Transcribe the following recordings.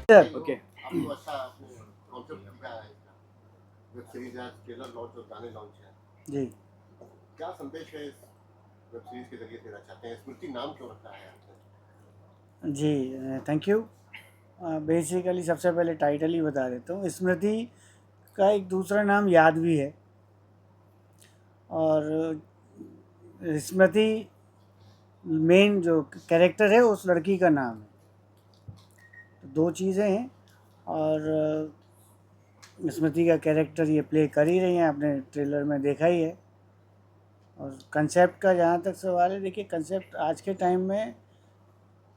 Sir okay. आपको अच्छा आपने कॉन्सेप्ट क्या है इसका? वेब सीरीज है, ट्रेलर लॉन्च और गाने लॉन्च है, जी क्या संदेश है इस वेब सीरीज के जरिए देना चाहते हैं? स्मृति नाम क्यों रखा है आपने? जी, थैंक यू। बेसिकली सबसे पहले टाइटल ही बता देता हूँ। स्मृति का एक दूसरा नाम याद भी है, और स्मृति मेन जो कैरेक्टर है उस लड़की का नाम है। तो दो चीज़ें हैं, और स्मृति का कैरेक्टर ये प्ले कर ही रही हैं, आपने ट्रेलर में देखा ही है। और कंसेप्ट का जहाँ तक सवाल है, देखिए कंसेप्ट आज के टाइम में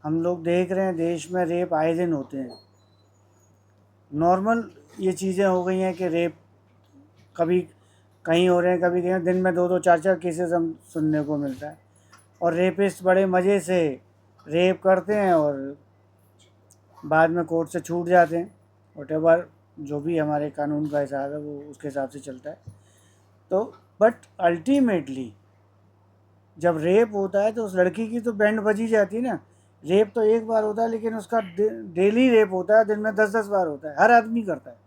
हम लोग देख रहे हैं, देश में रेप आए दिन होते हैं। नॉर्मल ये चीज़ें हो गई हैं कि रेप कभी कहीं हो रहे हैं, कभी कहीं, दिन में दो दो चार चार केसेस हम सुनने को मिलता है। और रेपिस्ट बड़े मज़े से रेप करते हैं और बाद में कोर्ट से छूट जाते हैं। वटेवर जो भी हमारे कानून का हिसाब है वो उसके हिसाब से चलता है। तो बट अल्टीमेटली जब रेप होता है तो उस लड़की की तो बैंड बजी जाती है ना। रेप तो एक बार होता है, लेकिन उसका डेली रेप होता है, दिन में 10-10 बार होता है, हर आदमी करता है।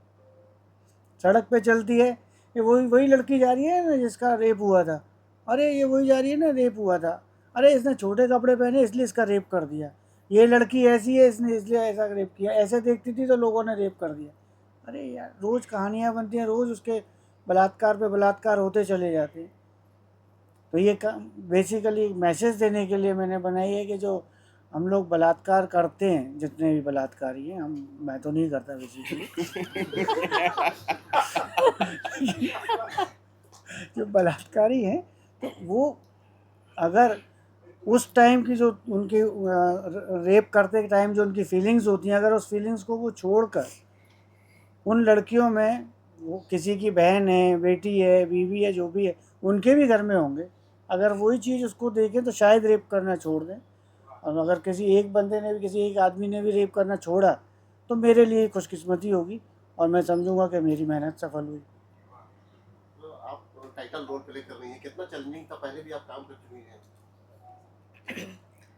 सड़क पे चलती है, ये वही वही लड़की जा रही है ना जिसका रेप हुआ था, अरे ये वही जा रही है ना, रेप हुआ था, अरे इसने छोटे कपड़े पहने इसलिए इसका रेप कर दिया, ये लड़की ऐसी है इसने इसलिए ऐसा रेप किया, ऐसे देखती थी तो लोगों ने रेप कर दिया। अरे यार, रोज़ कहानियाँ बनती हैं, रोज़ उसके बलात्कार पे बलात्कार होते चले जाते हैं। तो ये बेसिकली मैसेज देने के लिए मैंने बनाई है कि जो हम लोग बलात्कार करते हैं, जितने भी बलात्कारी हैं, हम मैं तो नहीं करता बेसिकली जो बलात्कारी हैं, तो वो अगर उस टाइम की जो उनकी रेप करते के टाइम जो उनकी फीलिंग्स होती हैं, अगर उस फीलिंग्स को वो छोड़कर उन लड़कियों में, वो किसी की बहन है, बेटी है, बीवी है, जो भी है, उनके भी घर में होंगे, अगर वही चीज़ उसको देखें तो शायद रेप करना छोड़ दें। और अगर किसी एक बंदे ने भी, किसी एक आदमी ने भी रेप करना छोड़ा तो मेरे लिए खुशकिस्मती होगी, और मैं समझूंगा कि मेरी मेहनत सफल हुई। तो आप टाइटल रोल प्ले कर रही हैं, कितना चैलेंजिंग था? पहले भी आप काम कर चुकी हैं।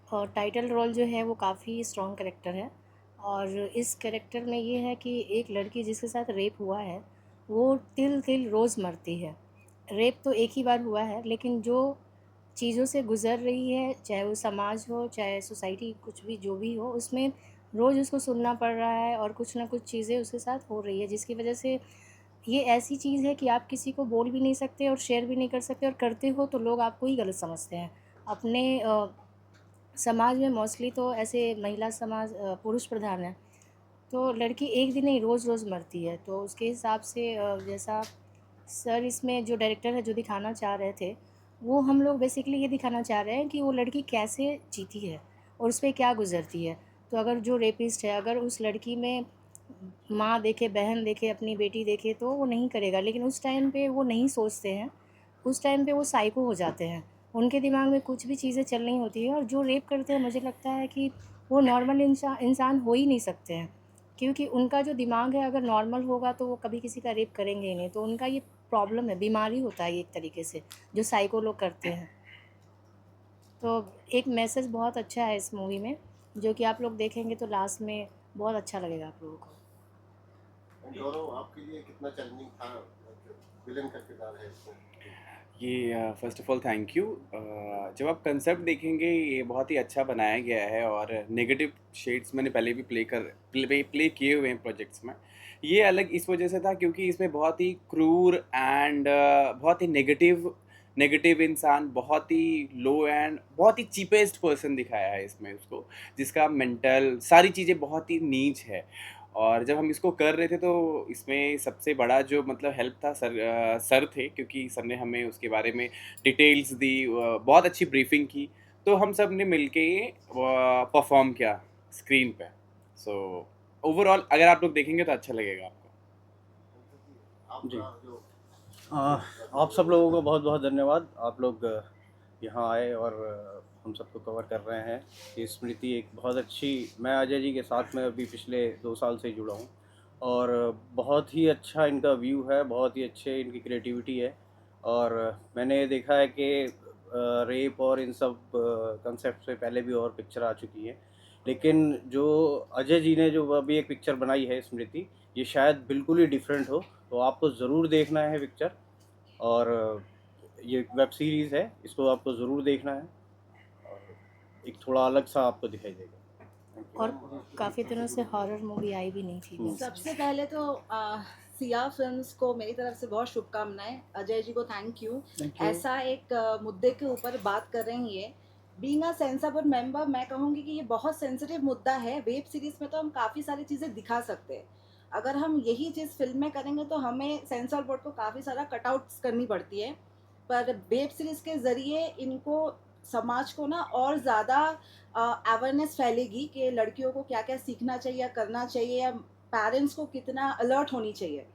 और टाइटल रोल जो है वो काफ़ी स्ट्रॉन्ग कैरेक्टर है। और इस कैरेक्टर में ये है कि एक लड़की जिसके साथ रेप हुआ है वो तिल तिल रोज़ मरती है। रेप तो एक ही बार हुआ है, लेकिन जो चीज़ों से गुज़र रही है, चाहे वो समाज हो, चाहे सोसाइटी, कुछ भी जो भी हो, उसमें रोज़ उसको सुनना पड़ रहा है और कुछ ना कुछ चीज़ें उसके साथ हो रही है, जिसकी वजह से ये ऐसी चीज़ है कि आप किसी को बोल भी नहीं सकते और शेयर भी नहीं कर सकते, और करते हो तो लोग आपको ही गलत समझते हैं। अपने समाज में मोस्टली तो ऐसे महिला समाज पुरुष प्रधान है, तो लड़की एक दिन नहीं रोज़ रोज़ मरती है। तो उसके हिसाब से जैसा सर इसमें जो डायरेक्टर है जो दिखाना चाह रहे थे, वो हम लोग बेसिकली ये दिखाना चाह रहे हैं कि वो लड़की कैसे जीती है और उस पर क्या गुजरती है। तो अगर जो रेपिस्ट है, अगर उस लड़की में माँ देखे, बहन देखे, अपनी बेटी देखे, तो वो नहीं करेगा, लेकिन उस टाइम पे वो नहीं सोचते हैं। उस टाइम पे वो साइको हो जाते हैं, उनके दिमाग में कुछ भी चीज़ें चल रही होती है। और जो रेप करते हैं, मुझे लगता है कि वो नॉर्मल इंसान हो ही नहीं सकते हैं, क्योंकि उनका जो दिमाग है अगर नॉर्मल होगा तो वो कभी किसी का रेप करेंगे ही नहीं। तो उनका ये प्रॉब्लम है, बीमारी होता है ये एक तरीके से, जो साइको लोग करते हैं। तो एक मैसेज बहुत अच्छा है इस मूवी में, जो कि आप लोग देखेंगे तो लास्ट में बहुत अच्छा लगेगा आप लोगों को। गौरव, आपके लिए कितना चैलेंजिंग था? विलन का किरदार है इसमें। ये first of all thank you. जब आप कंसेप्ट देखेंगे ये बहुत ही अच्छा बनाया गया है, और नेगेटिव शेड्स मैंने पहले भी प्ले किए हुए हैं प्रोजेक्ट्स में। ये अलग इस वजह से था क्योंकि इसमें बहुत ही क्रूर एंड बहुत ही नेगेटिव नेगेटिव इंसान, बहुत ही लो एंड बहुत ही चीपेस्ट पर्सन दिखाया है इसमें उसको, जिसका मेंटल सारी चीज़ें बहुत ही नीच है। और जब हम इसको कर रहे थे तो इसमें सबसे बड़ा जो मतलब हेल्प था सर थे, क्योंकि सर ने हमें उसके बारे में डिटेल्स दी, बहुत अच्छी ब्रीफिंग की। तो हम सब ने मिलके ये परफॉर्म किया स्क्रीन पे। सो ओवरऑल अगर आप लोग देखेंगे तो अच्छा लगेगा आपको। जी, आपका जो आप सब लोगों को बहुत बहुत धन्यवाद। आप लोग यहाँ आए और हम सबको कवर कर रहे हैं। ये स्मृति एक बहुत अच्छी, मैं अजय जी के साथ में अभी पिछले 2 साल से जुड़ा हूँ, और बहुत ही अच्छा इनका व्यू है, बहुत ही अच्छे इनकी क्रिएटिविटी है। और मैंने देखा है कि रेप और इन सब कंसेप्ट से पहले भी और पिक्चर आ चुकी हैं। लेकिन जो अजय जी ने जो अभी एक पिक्चर बनाई है स्मृति, ये शायद बिल्कुल ही डिफरेंट हो, तो आपको ज़रूर देखना है पिक्चर। और ये वेब सीरीज़ है, इसको आपको ज़रूर देखना है और एक थोड़ा अलग सा आपको दिखाई देगा। और काफ़ी दिनों से हॉरर मूवी आई भी नहीं थी। सबसे पहले तो सिया फिल्म्स को मेरी तरफ से बहुत शुभकामनाएं। अजय जी को थैंक यू। Thank you. ऐसा एक मुद्दे के ऊपर बात कर रहे हैं ये। Being a sensor board member, मैं कहूँगी कि ये बहुत सेंसिटिव मुद्दा है। वेब सीरीज़ में तो हम काफ़ी सारी चीज़ें दिखा सकते हैं, अगर हम यही चीज़ फिल्म में करेंगे तो हमें सेंसर बोर्ड को काफ़ी सारा कटआउट्स करनी पड़ती है। पर वेब सीरीज़ के ज़रिए इनको समाज को ना और ज़्यादा अवेयरनेस फैलेगी कि लड़कियों को क्या क्या सीखना चाहिए या करना चाहिए, या पेरेंट्स को कितना अलर्ट होनी चाहिए।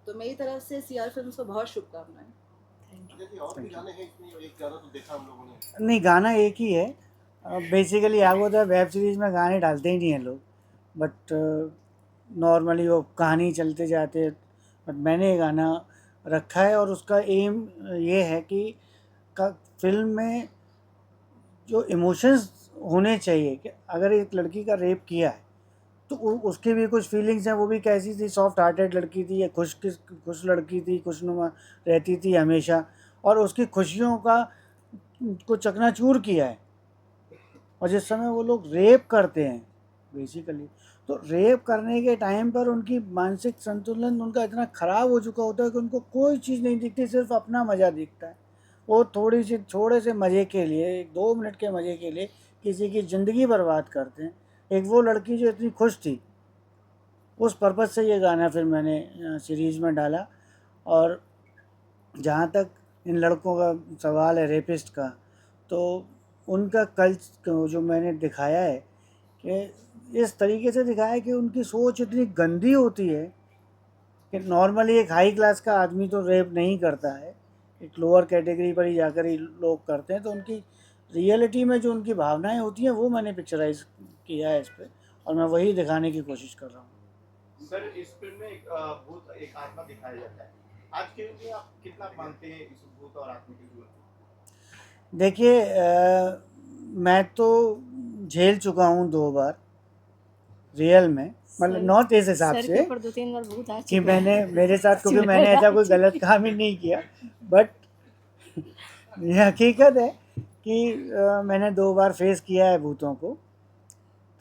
तो मेरी तरफ से सीआर फिल्म्स को बहुत शुभकामनाएं। जैसे और भी गाने हैं इसमें, एक गाना तो देखा हम लोगों ने। नहीं, गाना एक ही है। बेसिकली क्या होता है, वेब सीरीज़ में गाने डालते ही नहीं हैं लोग, बट नॉर्मली वो कहानी चलते जाते। बट मैंने ये गाना रखा है और उसका एम ये है कि फिल्म में जो इमोशंस होने चाहिए, कि अगर एक लड़की का रेप किया है तो उसकी भी कुछ फीलिंग्स हैं। वो भी कैसी थी, सॉफ्ट हार्टेड लड़की थी या खुश लड़की थी, खुशनुमा रहती थी हमेशा, और उसकी खुशियों को चकनाचूर किया है। और जिस समय वो लोग रेप करते हैं बेसिकली, तो रेप करने के टाइम पर उनकी मानसिक संतुलन उनका इतना ख़राब हो चुका होता है कि उनको कोई चीज़ नहीं दिखती, सिर्फ अपना मज़ा दिखता है। वो थोड़े से मज़े के लिए, 2 मिनट के मज़े के लिए किसी की ज़िंदगी बर्बाद करते हैं। एक वो लड़की जो इतनी खुश थी, उस पर्पज़ से ये गाना फिर मैंने सीरीज़ में डाला। और जहाँ तक इन लड़कों का सवाल है रेपिस्ट का, तो उनका जो मैंने दिखाया है कि इस तरीके से दिखाया है कि उनकी सोच इतनी गंदी होती है कि नॉर्मली एक हाई क्लास का आदमी तो रेप नहीं करता है, एक लोअर कैटेगरी पर ही जाकर ही लोग करते हैं। तो उनकी रियलिटी में जो उनकी भावनाएं होती हैं वो मैंने पिक्चराइज किया है इस पर, और मैं वही दिखाने की कोशिश कर रहा हूँ। सर, इस फिल्म में एक भूत, एक आत्मा दिखाया जाता है। आज के युग में आप कितना मानते हैं इस भूत और आत्मा के जुड़न को? देखिए, मैं तो झेल चुका हूँ 2 बार रियल में, मतलब नॉट इस हिसाब सर के से ऊपर 2-3 बार भूत आ कि चुका है। मैंने मेरे साथ, क्योंकि मैंने ऐसा कोई गलत काम ही नहीं किया, बट ये हकीकत है कि मैंने 2 बार फेस किया है भूतों को।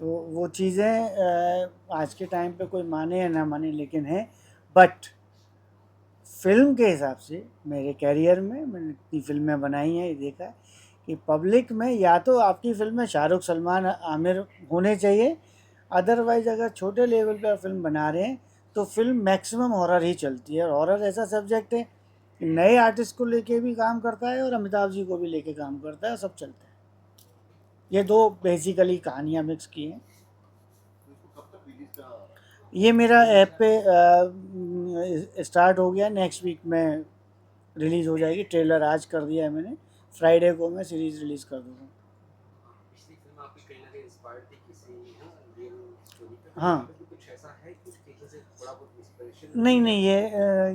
तो वो चीज़ें आज के टाइम पे कोई माने या ना माने, लेकिन है। बट फिल्म के हिसाब से मेरे कैरियर में मैंने इतनी फिल्में बनाई हैं, ये देखा है कि पब्लिक में या तो आपकी फिल्म में शाहरुख, सलमान, आमिर होने चाहिए, अदरवाइज़ अगर छोटे लेवल पे आप फिल्म बना रहे हैं तो फिल्म मैक्सिमम हॉरर ही चलती है। और हॉरर ऐसा सब्जेक्ट है कि नए आर्टिस्ट को लेके भी काम करता है और अमिताभ जी को भी लेके काम करता है, सब चलता है। ये 2 बेसिकली कहानियाँ मिक्स की हैं। इसको कब तक रिलीज का? ये मेरा ऐप पे स्टार्ट हो गया, नेक्स्ट वीक में रिलीज़ हो जाएगी। ट्रेलर आज कर दिया है मैंने, फ्राइडे को मैं सीरीज़ रिलीज़ कर दूँगा। पिछली फिल्म आपकी कहीं ना कहीं इंस्पायर्ड थी किसी रियल स्टोरी पे, हाँ। यहाँ पे भी कुछ ऐसा है कि कहीं से थोड़ा बहुत इंस्पिरेशन? नहीं,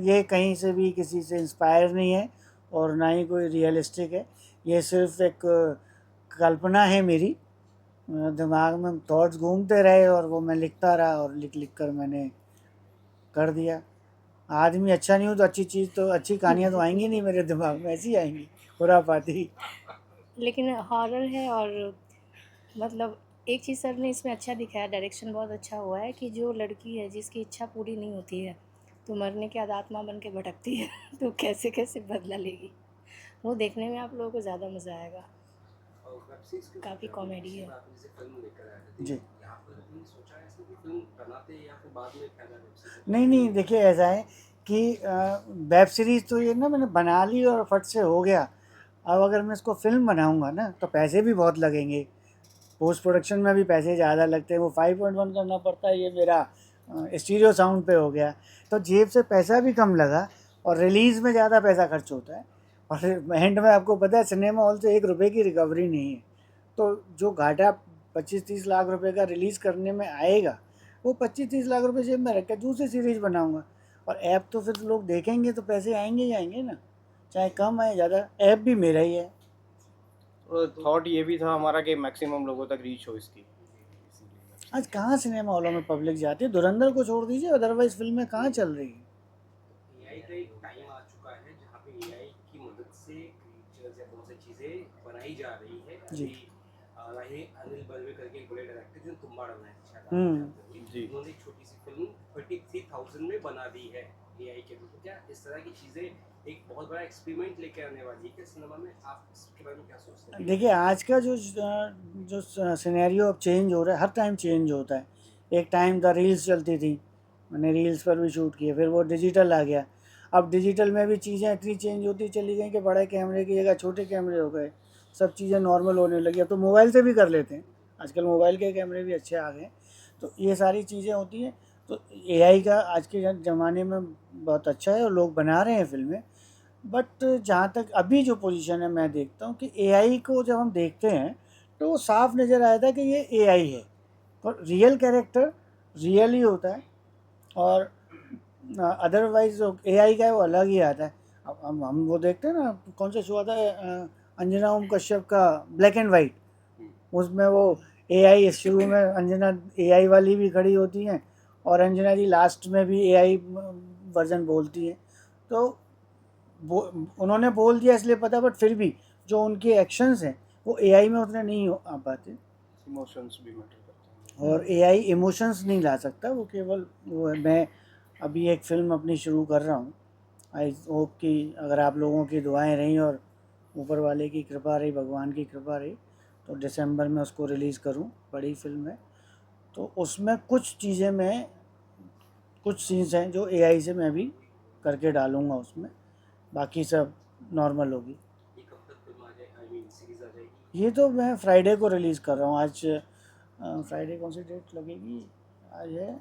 ये कहीं से भी किसी से इंस्पायर नहीं है और ना ही कोई रियलिस्टिक है। ये सिर्फ एक कल्पना है मेरी, दिमाग में थॉट्स घूमते रहे और वो मैं लिखता रहा, और लिख कर मैंने कर दिया। आदमी अच्छा नहीं हो तो अच्छी कहानियाँ तो आएंगी नहीं मेरे दिमाग में, ऐसी आएंगी खुरापाती। लेकिन हॉरर है, और मतलब एक चीज़ सर ने इसमें अच्छा दिखाया, डायरेक्शन बहुत अच्छा हुआ है कि जो लड़की है जिसकी इच्छा पूरी नहीं होती है तो मरने के बाद आत्मा बन के भटकती है तो कैसे कैसे बदला लेगी, वो देखने में आप लोगों को ज़्यादा मज़ा आएगा। और वेब सीरीज के काफ़ी कॉमेडी है। आप जैसे फिल्म लेकर आए थे, जी। यहाँ पर आपने सोचा है ऐसे कि फिल्म बनाते या फिर बाद में फायदा वेब सीरीज? नहीं, देखिए ऐसा है कि वेब सीरीज़ तो ये ना मैंने बना ली और फट से हो गया। अब अगर मैं इसको फ़िल्म बनाऊंगा ना तो पैसे भी बहुत लगेंगे, पोस्ट प्रोडक्शन में भी पैसे ज़्यादा लगते हैं, वो 5.1 करना पड़ता है, ये मेरा स्टीरियो साउंड पे हो गया, तो जेब से पैसा भी कम लगा और रिलीज़ में ज़्यादा पैसा खर्च होता है। और एंड में आपको पता है सिनेमा हॉल से 1 रुपये की रिकवरी नहीं है। तो जो घाटा 25-30 लाख रुपए का रिलीज़ करने में आएगा, वो 25-30 लाख रुपए जेब में रख के दूसरी सीरीज़ बनाऊंगा, और ऐप तो फिर लोग देखेंगे तो पैसे आएंगे ही आएंगे ना, चाहे कम आए ज़्यादा, ऐप भी मेरा ही है। थॉट ये भी था हमारा कि मैक्सिमम लोगों तक रीच हो इसकी। आज कहाँ सिनेमा हॉलों में पब्लिक जाती है? धुरंधर को छोड़ दीजिए, अदरवाइज फिल्में कहाँ चल रही हैं? एआई का एक टाइम आ चुका है जहाँ पे एआई की मदद से क्रिएचर्स या बहुत सी चीज़ें बनाई जा रही है। जी। अभी रहे अनिल बर्वे करके एक बड़े डायरेक्टर जो तुम्बाड़ बनाए थे शायद आप हम्म। जानते होंगे। जी। उन्होंने एक छोटी सी फिल्म 33,000 में बना दी है एआई के थ्रू। तो क्या इस तरह की चीज़ें एक बहुत बड़ा एक्सपेरिमेंट लेके आने वाली है क्या सिनेमा में? आप इसके बारे में क्या सोचते हैं? देखिए, आज का जो सिनेरियो अब चेंज हो रहा है, हर टाइम चेंज होता है। एक टाइम था रील्स चलती थी, मैंने रील्स पर भी शूट किए, फिर वो डिजिटल आ गया। अब डिजिटल में भी चीज़ें इतनी चेंज होती चली गई कि बड़े कैमरे की जगह छोटे कैमरे हो गए, सब चीज़ें नॉर्मल होने लगी। अब तो मोबाइल से भी कर लेते हैं, आजकल मोबाइल के कैमरे भी अच्छे आ गए। तो ये सारी चीज़ें होती हैं। तो एआई का आज के ज़माने में बहुत अच्छा है और लोग बना रहे हैं फिल्में। बट जहाँ तक अभी जो पोजीशन है, मैं देखता हूँ कि एआई को जब हम देखते हैं तो वो साफ नज़र आया था कि ये एआई है, और रियल कैरेक्टर रियल ही होता है, और अदरवाइज एआई का है वो अलग ही आता है। अब हम वो देखते हैं ना, कौन सा शो आता है, अंजना ओम कश्यप का ब्लैक एंड वाइट, उसमें वो एआई शुरू में अंजना एआई वाली भी खड़ी होती हैं, और अंजना जी लास्ट में भी एआई वर्जन बोलती हैं। तो उन्होंने बोल दिया इसलिए पता, बट फिर भी जो उनके एक्शंस हैं वो एआई में उतने नहीं आ पाते, इमोशंस भी मैटर करते हैं। और एआई इमोशंस नहीं ला सकता। वो केवल वो है। मैं अभी एक फ़िल्म अपनी शुरू कर रहा हूँ। आई होप कि अगर आप लोगों की दुआएं रहीं और ऊपर वाले की कृपा रही, भगवान की कृपा रही, तो दिसंबर में उसको रिलीज़ करूँ। बड़ी फिल्म है, तो उसमें कुछ चीज़ें मैं, कुछ सीन्स हैं जो एआई से मैं भी करके डालूँगा उसमें, बाकी सब नॉर्मल होगी। ये कब तक फिल्म आ जाए, आई मीन सीरीज आ जाएगी? ये तो मैं फ्राइडे को रिलीज़ कर रहा हूँ। आज फ्राइडे कौन सी डेट लगेगी? आज है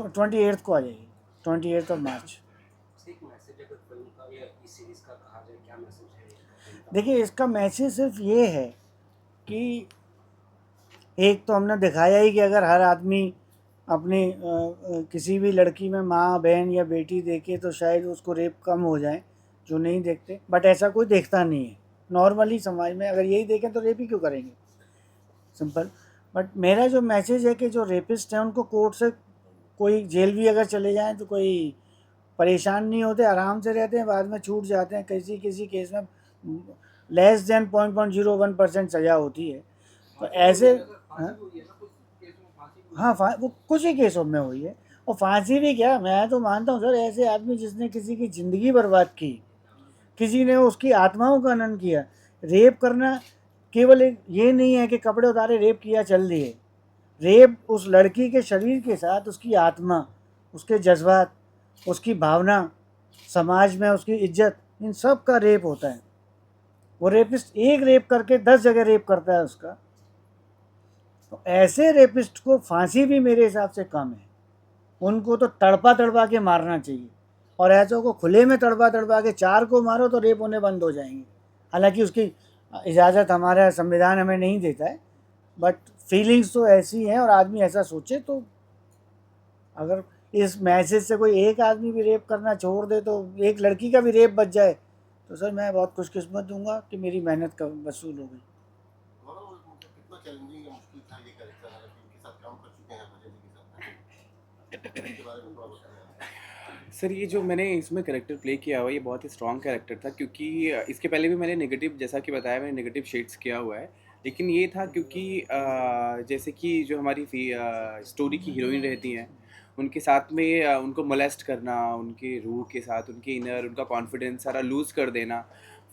28th को आ जाएगी, 28th मार्च। एक मैसेज अगर फिल्म का या इस सीरीज का कहा जाए, क्या मैसेज है फिल्म का? देखिए, इसका मैसेज सिर्फ ये है कि एक तो हमने दिखाया ही कि अगर हर आदमी अपनी किसी भी लड़की में माँ, बहन या बेटी देखे तो शायद उसको रेप कम हो जाए, जो नहीं देखते। बट ऐसा कोई देखता नहीं है नॉर्मली समाज में। अगर यही देखें तो रेप ही क्यों करेंगे, सिंपल। बट मेरा जो मैसेज है कि जो रेपिस्ट हैं उनको कोर्ट से कोई जेल भी अगर चले जाएं तो कोई परेशान नहीं होते, आराम से रहते हैं, बाद में छूट जाते हैं। किसी किसी केस में लेस देन 0.01% सज़ा होती है। तो ऐसे हाँ, वो कुछ ही केसों में हुई है। और फांसी भी क्या, मैं तो मानता हूँ सर, ऐसे आदमी जिसने किसी की ज़िंदगी बर्बाद की, किसी ने उसकी आत्माओं का हनन किया। रेप करना केवल एक ये नहीं है कि कपड़े उतारे रेप किया चल दिए। रेप उस लड़की के शरीर के साथ उसकी आत्मा, उसके जज्बात, उसकी भावना, समाज में उसकी इज्जत, इन सब का रेप होता है। वो रेपिस्ट एक रेप करके 10 जगह रेप करता है उसका। तो ऐसे रेपिस्ट को फांसी भी मेरे हिसाब से कम है। उनको तो तड़पा तड़पा के मारना चाहिए, और ऐसों को खुले में तड़पा तड़पा के 4 को मारो तो रेप होने बंद हो जाएंगे। हालांकि उसकी इजाज़त हमारा संविधान हमें नहीं देता है, बट फीलिंग्स तो ऐसी हैं और आदमी ऐसा सोचे। तो अगर इस मैसेज से कोई एक आदमी भी रेप करना छोड़ दे, तो एक लड़की का भी रेप बच जाए, तो सर मैं बहुत खुशकिस्मत दूंगा कि मेरी मेहनत का वसूल हो गई। कितना चैलेंजिंग या मुश्किल था ये कैरेक्टर, हालांकि उनके साथ काम कर चुके हैं अजय जी के साथ, इसके बारे में थोड़ा बताएं। सर, ये जो मैंने इसमें कैरेक्टर प्ले किया हुआ, ये बहुत ही स्ट्रॉन्ग कैरेक्टर था, क्योंकि इसके पहले भी मैंने नेगेटिव, जैसा कि बताया, मैंने नेगेटिव शेड्स किया हुआ है। लेकिन ये था क्योंकि जैसे कि जो हमारी स्टोरी की हीरोइन रहती हैं, उनके साथ में उनको मोलेस्ट करना, उनके रूह के साथ, उनके इनर, उनका कॉन्फिडेंस सारा लूज़ कर देना।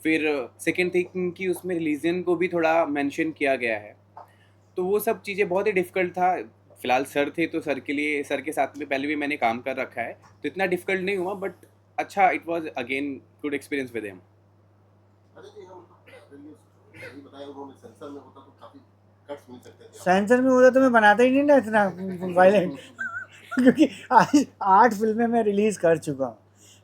फिर सेकेंड थिंग कि उसमें रिलीजन को भी थोड़ा मेंशन किया गया है। तो वो सब चीज़ें बहुत ही डिफ़िकल्ट था। फ़िलहाल सर थे, तो सर के लिए, सर के साथ में पहले भी मैंने काम कर रखा है, तो इतना डिफ़िकल्ट नहीं हुआ। बट अच्छा, it was again good experience with him. Ajay ji, हम ये बताया उन्होंने सेंसर में होता तो काफी कट्स मिल सकते थे। सेंसर में होता तो मैं बनाता ही नहीं ना इतना वायलेंट क्योंकि आज 8 फिल्में मैं रिलीज़ कर चुका हूँ,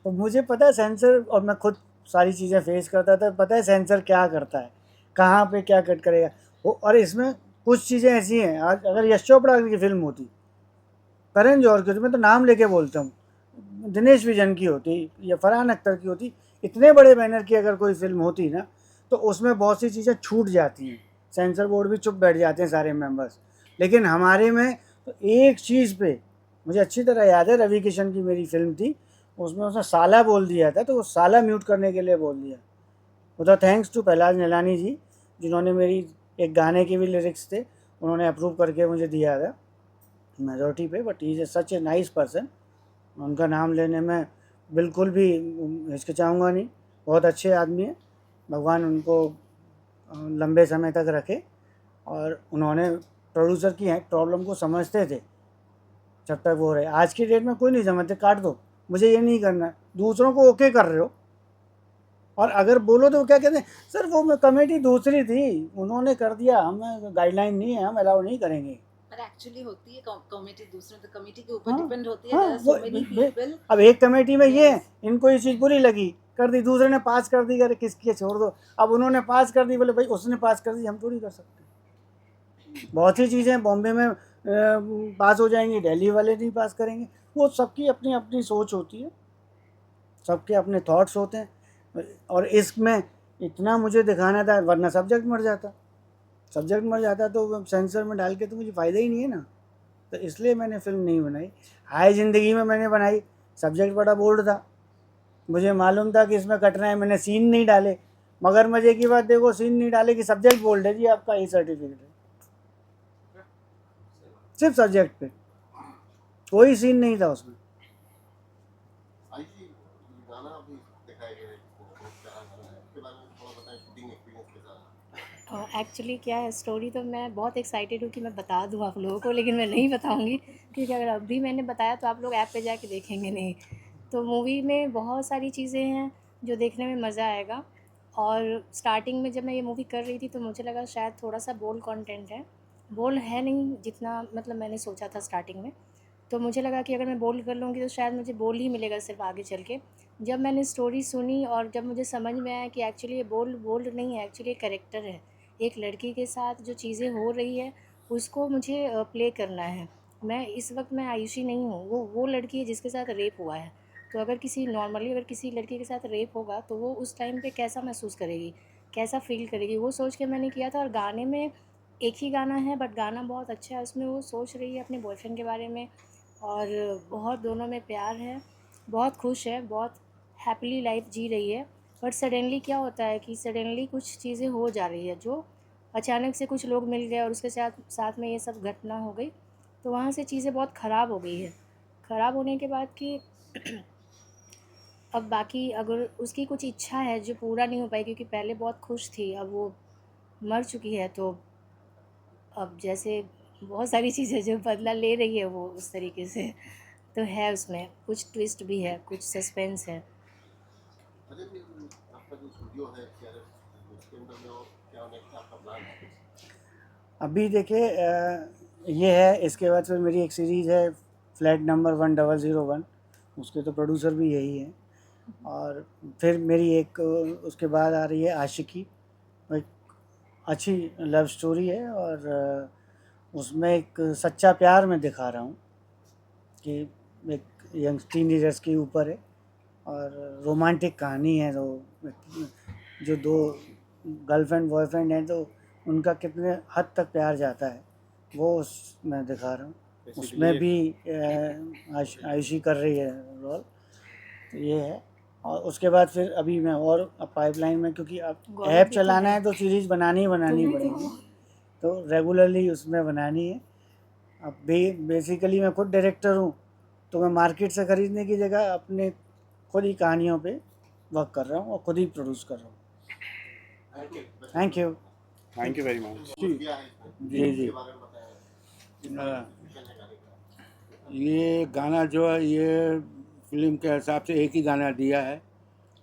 तो मुझे पता है सेंसर, और मैं खुद सारी चीज़ें फेस करता था। पता है सेंसर क्या करता है, कहाँ पे क्या कट करेगा वो। और इसमें कुछ चीज़ें ऐसी हैं, आज अगर यश चोपड़ा की फिल्म होती, करण जौहर की होती, मैं तो नाम लेके बोलता हूँ, दिनेश विजन की होती या फरहान अख्तर की होती, इतने बड़े बैनर की अगर कोई फिल्म होती ना, तो उसमें बहुत सी चीज़ें छूट जाती हैं। सेंसर बोर्ड भी चुप बैठ जाते हैं सारे मेंबर्स। लेकिन हमारे में तो एक चीज़ पे मुझे अच्छी तरह याद है, रवि किशन की मेरी फिल्म थी, उसमें उसने साला बोल दिया था, तो वो साला म्यूट करने के लिए बोल दिया। वो तो थैंक्स टू पहलाज निलानी जी, जिन्होंने मेरी एक गाने के भी लिरिक्स थे, उन्होंने अप्रूव करके मुझे दिया था मेजोरिटी पे। But he is such a nice person, उनका नाम लेने में बिल्कुल भी हिचकिचाऊँगा नहीं। बहुत अच्छे आदमी हैं, भगवान उनको लंबे समय तक रखे। और उन्होंने प्रोड्यूसर की प्रॉब्लम को समझते थे जब तक वो रहे। आज की डेट में कोई नहीं समझते, काट दो, मुझे ये नहीं करना है। दूसरों को ओके कर रहे हो, और अगर बोलो तो क्या कहते हैं, सर वो कमेटी दूसरी थी, उन्होंने कर दिया, हमें गाइडलाइन नहीं है, हम अलाउ नहीं करेंगे। पर एक्चुअली होती है कमेटी दूसरे, तो कमेटी के ऊपर हाँ, डिपेंड होती है। हाँ, there are वो so many people। अब एक कमेटी में ये Yes। इनको ये चीज़ बुरी लगी, कर दी, दूसरे ने पास कर दी, अरे किसकी छोड़ दो। अब उन्होंने पास कर दी, बोले भाई उसने पास कर दी, हम थोड़ी कर सकते। बहुत सी चीज़ें बॉम्बे में पास हो जाएंगी, दिल्ली वाले नहीं पास करेंगे। वो सबकी अपनी अपनी सोच होती है, सबके अपने थॉट्स होते हैं। और इसमें इतना मुझे दिखाना था, वरना सब्जेक्ट मर जाता। सब्जेक्ट मर जाता तो सेंसर में डाल के तो मुझे फ़ायदा ही नहीं है ना। तो इसलिए मैंने फ़िल्म नहीं बनाई। हाय ज़िंदगी में मैंने बनाई, सब्जेक्ट बड़ा बोल्ड था, मुझे मालूम था कि इसमें कटना है, मैंने सीन नहीं डाले। मगर मज़े की बात देखो, सीन नहीं डाले कि सब्जेक्ट बोल्ड है जी, आपका ये सर्टिफिकेट है। सिर्फ सब्जेक्ट पे, कोई सीन नहीं था उसमें। आई जी, गाना अभी दिखाया गया है, बहुत प्यारा गाना है, उसके बारे में थोड़ा बताएं, शूटिंग एक्सपीरियंस के साथ। एक्चुअली क्या है स्टोरी, तो मैं बहुत एक्साइटेड हूँ कि मैं बता दूँ आप लोगों को, लेकिन मैं नहीं बताऊँगी, क्योंकि अगर अभी मैंने बताया तो आप लोग ऐप पे जाके देखेंगे नहीं। तो मूवी में बहुत सारी चीज़ें हैं जो देखने में मज़ा आएगा। और स्टार्टिंग में जब मैं ये मूवी कर रही थी तो मुझे लगा शायद थोड़ा सा बोल्ड कंटेंट है, बोल्ड है नहीं जितना मतलब मैंने सोचा था स्टार्टिंग में। तो मुझे लगा कि अगर मैं बोल्ड कर लूँगी तो शायद मुझे बोल्ड ही मिलेगा सिर्फ आगे चल के। जब मैंने स्टोरी सुनी और जब मुझे समझ में आया कि एक्चुअली ये बोल्ड नहीं है, एक्चुअली एक कैरेक्टर है। एक लड़की के साथ जो चीज़ें हो रही है उसको मुझे प्ले करना है। मैं इस वक्त मैं आयुषी नहीं हूँ, वो लड़की है जिसके साथ रेप हुआ है। तो अगर किसी लड़की के साथ रेप होगा तो वो उस टाइम पे कैसा महसूस करेगी, कैसा फ़ील करेगी, वो सोच के मैंने किया था। और गाने में एक ही गाना है बट गाना बहुत अच्छा है। उसमें वो सोच रही है अपने बॉयफ्रेंड के बारे में, और बहुत दोनों में प्यार है, बहुत खुश है, बहुत हैप्पीली लाइफ जी रही है। बट सडनली क्या होता है कि सडनली कुछ चीज़ें हो जा रही है, जो अचानक से कुछ लोग मिल गए और उसके साथ साथ में ये सब घटना हो गई। तो वहाँ से चीज़ें बहुत ख़राब हो गई है। ख़राब होने के बाद कि अब बाकी अगर उसकी कुछ इच्छा है जो पूरा नहीं हो पाई, क्योंकि पहले बहुत खुश थी, अब वो मर चुकी है, तो अब जैसे बहुत सारी चीज़ें जो बदला ले रही है वो उस तरीके से। तो है उसमें कुछ ट्विस्ट भी है, कुछ सस्पेंस है। अजय जी, आपका जो स्टूडियो है CRF, उसके अंदर में और क्या नेक्स्ट आपका प्लान है? अभी देखिए ये है, इसके बाद फिर मेरी एक सीरीज़ है फ्लैट नंबर 1001, उसके तो प्रोड्यूसर भी यही हैं। और फिर मेरी एक उसके बाद आ रही है आशिकी, एक अच्छी लव स्टोरी है। और उसमें एक सच्चा प्यार मैं दिखा रहा हूँ कि एक यंग टीनेजर्स के ऊपर है, और रोमांटिक कहानी है। जो दो गर्लफ्रेंड बॉयफ्रेंड हैं तो उनका कितने हद तक प्यार जाता है, वो मैं दिखा रहा हूँ। उसमें भी आयुषी कर रही है रोल। तो ये है। और उसके बाद फिर अभी मैं और पाइपलाइन में, क्योंकि अब गौरव ऐप भी तो चलाना है। है तो सीरीज़ बनानी पड़ेगी, तो रेगुलरली उसमें बनानी है। अब बेसिकली मैं खुद डायरेक्टर हूँ, तो मैं मार्केट से ख़रीदने की जगह अपने खुद ही कहानियों पे वर्क कर रहा हूँ और खुद ही प्रोड्यूस कर रहा हूँ। Thank you. Thank you very much. किया है इसमें, जी जी। इसके बारे में बताएं, हाँ, विजन है गाने का। ये गाना जो है ये फिल्म के हिसाब से एक ही गाना दिया है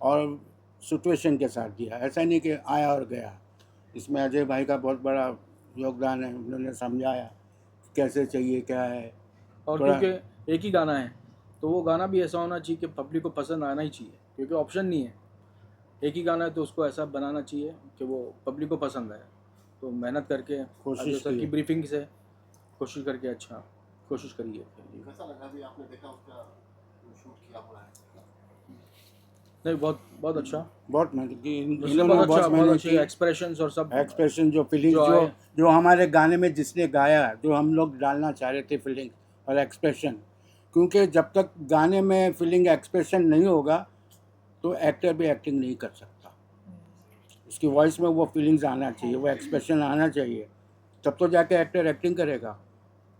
और सिचुएशन के साथ दिया है, ऐसा नहीं कि आया और गया। इसमें अजय भाई का बहुत बड़ा योगदान है, उन्होंने समझाया कैसे चाहिए क्या है। और थोड़ा- क्योंकि एक ही गाना है तो वो गाना भी ऐसा होना चाहिए कि पब्लिक को पसंद आना ही चाहिए, क्योंकि ऑप्शन नहीं है। एक ही गाना है तो उसको ऐसा बनाना चाहिए कि वो पब्लिक को पसंद आए। तो मेहनत करके कोशिश अजय सर की की है। ब्रीफिंग से कोशिश करके अच्छा कोशिश करिए। कैसा लगा भी आपने देखा उसका शूट किया हुआ है? नहीं, बहुत बहुत अच्छा। बहुत मेहनत की उसने इन्होंने, बहुत बहुत अच्छा, बहुत मेहनत अच्छे की। एक्सप्रेशंस और सब एक्सप्रेशन, जो फीलिंग्स, जो जो आए। जो हमारे गाने में जिसने गाया, जो हम लोग डालना चाह रहे थे फीलिंग्स और एक्सप्रेशन, क्योंकि जब तक गाने में फीलिंग एक्सप्रेशन नहीं होगा तो एक्टर भी एक्टिंग नहीं कर सकता। उसकी वॉइस में वो फीलिंग्स आना चाहिए, वो एक्सप्रेशन आना चाहिए, तब तो जाके एक्टर एक्टिंग करेगा।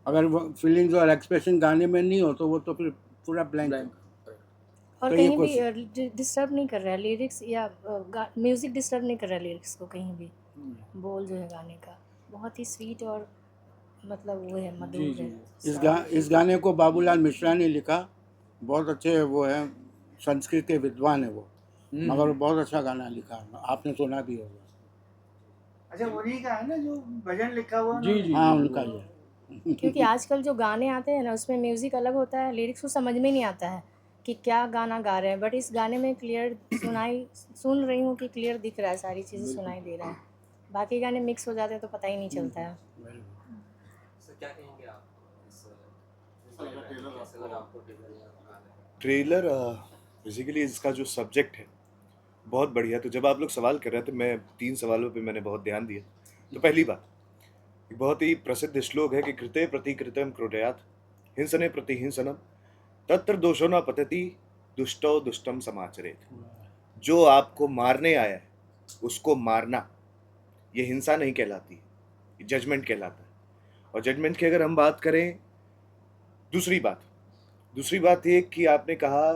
अगर वो फीलिंग्स और एक्सप्रेशन गाने में नहीं हो तो वो तो फिर पूरा ब्लैंक। ब्लैंक। और तो ये कहीं भी कोशिश, डिस्टर्ब नहीं कर रहा है लिरिक्स, या म्यूज़िक डिस्टर्ब नहीं कर रहा है लिरिक्स को कहीं भी। बोल जो है गाने का बहुत ही स्वीट और मतलब वो है, जी मधुर जी है। इस गाने को बाबूलाल मिश्रा ने लिखा। बहुत अच्छे वो है, संस्कृत के विद्वान है वो, मगर वो बहुत अच्छा गाना लिखा, आपने सुना भी होगा। अच्छा, उन्हीं का है ना जो भजन लिखा हुआ है जी उन्होंने? जी हाँ, जी, उनका वो- ही है। क्योंकि आजकल जो गाने आते हैं ना उसमें म्यूज़िक अलग होता है, लिरिक्स को समझ में नहीं आता है कि क्या गाना गा रहे हैं, बट इस गाने में क्लियर सुन रही हूँ कि क्लियर दिख रहा है, सारी चीज़ें सुनाई दे रहा है। बाकी गाने मिक्स हो जाते हैं तो पता ही नहीं चलता है। सर क्या कहेंगे आप इस लगा ट्रेलर कैसा लगा आपको ट्रेलर या गाना? ट्रेलर बेसिकली इसका जो सब्जेक्ट है बहुत बढ़िया। तो जब आप लोग सवाल कर रहे थे, मैं 3 सवालों पे मैंने बहुत ध्यान दिया। तो पहली बात, एक बहुत ही प्रसिद्ध श्लोक है कि कृते प्रतिकृतं क्रोडयात् हिंसने प्रति हिंसनम तत्र दोषो न पतति दुष्टो दुष्टम समाचरेत। जो आपको मारने आया है उसको मारना, ये हिंसा नहीं कहलाती है, ये जजमेंट कहलाता है। और जजमेंट की अगर हम बात करें, दूसरी बात ये कि आपने कहा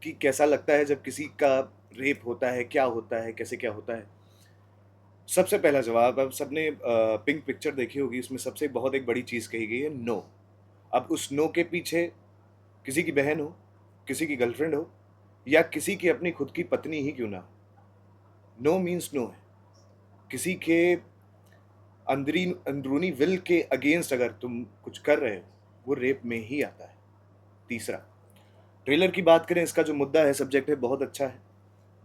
कि कैसा लगता है जब किसी का रेप होता है, क्या होता है, कैसे क्या होता है। सबसे पहला जवाब, अब सबने पिंक पिक्चर देखी होगी, उसमें सबसे बहुत एक बड़ी चीज़ कही गई है, नो। अब उस नो के पीछे किसी की बहन हो, किसी की गर्लफ्रेंड हो, या किसी की अपनी खुद की पत्नी ही क्यों ना हो, नो मीन्स नो है। किसी के अंदरूनी विल के अगेंस्ट अगर तुम कुछ कर रहे हो, वो रेप में ही आता है। तीसरा, ट्रेलर की बात करें, इसका जो मुद्दा है, सब्जेक्ट है, बहुत अच्छा है,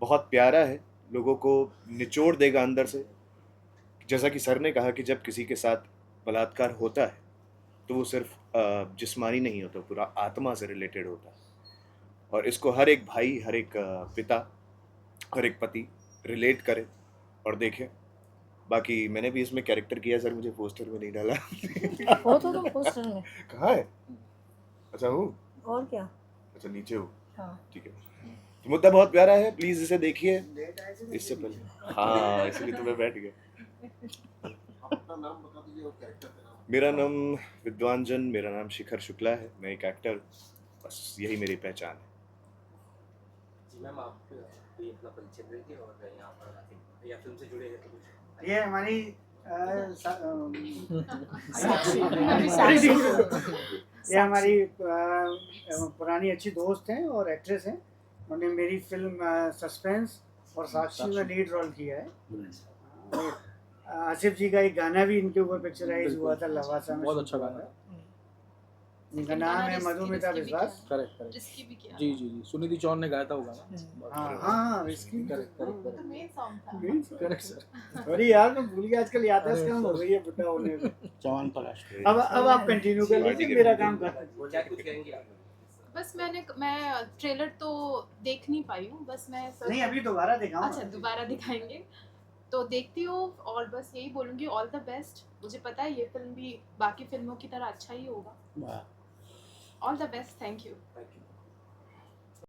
बहुत प्यारा है, लोगों को निचोड़ देगा अंदर से। जैसा कि सर ने कहा कि जब किसी के साथ बलात्कार होता है तो वो सिर्फ जिस्मानी नहीं होता, पूरा आत्मा से रिलेटेड होता है। और इसको हर एक भाई, हर एक पिता, हर एक पति रिलेट करे और देखे। बाकी मैंने भी इसमें कैरेक्टर किया सर, मुझे पोस्टर में नहीं डाला। हो तो तुम पोस्टर में। कहाँ है? अच्छा हूँ, और क्या। अच्छा नीचे हूँ, हाँ। ठीक है। तो मुद्दा बहुत प्यारा है, प्लीज इसे देखिए। इससे पहले हाँ, इसलिए तो मैं बैठ गया। आप अपना नाम बता दीजिए और कैरेक्टर का नाम। मेरा नाम विद्वान जन, मेरा नाम शिखर शुक्ला है, मैं एक एक्टर, बस यही मेरी पहचान है। जी मैम, आप कोई अपना परिचय देंगे और यहाँ पर या फिल्म से जुड़े हैं तो कुछ? ये हमारी ये हमारी पुरानी अच्छी दोस्त हैं और एक्ट्रेस हैं। उन्होंने मेरी फिल्म सस्पेंस और साक्षी में लीड रोल किया है। और आसिफ जी का एक गाना भी इनके ऊपर पिक्चराइज हुआ था, लवासा में। बहुत अच्छा गाना है। इनका नाम है मधुमिता विश्वास। Correct correct. जिसकी भी किया जी जी जी, सुनिधि चौहान ने गाया था वो गाना। हाँ हाँ, इसकी करेक्ट करेक्ट तो मेन सॉन्ग था। Correct sir. अरे यार, मैं भूल गया, आजकल याददाश्त कम हो गई है बुढ़ा होने में। चौहान पलाश। अब आप कंटिन्यू कर लीजिए, मेरा काम कर। क्या कुछ कहेंगे आप? बस मैं ट्रेलर तो देख नहीं पाई हूँ, बस मैं नहीं, अभी दोबारा दिखाऊं। अच्छा, दोबारा दिखाएंगे तो देखती हूँ। और बस यही बोलूँगी, ऑल द बेस्ट। मुझे पता है ये फिल्म भी बाकी फिल्मों की तरह अच्छा ही होगा। All the best, thank you.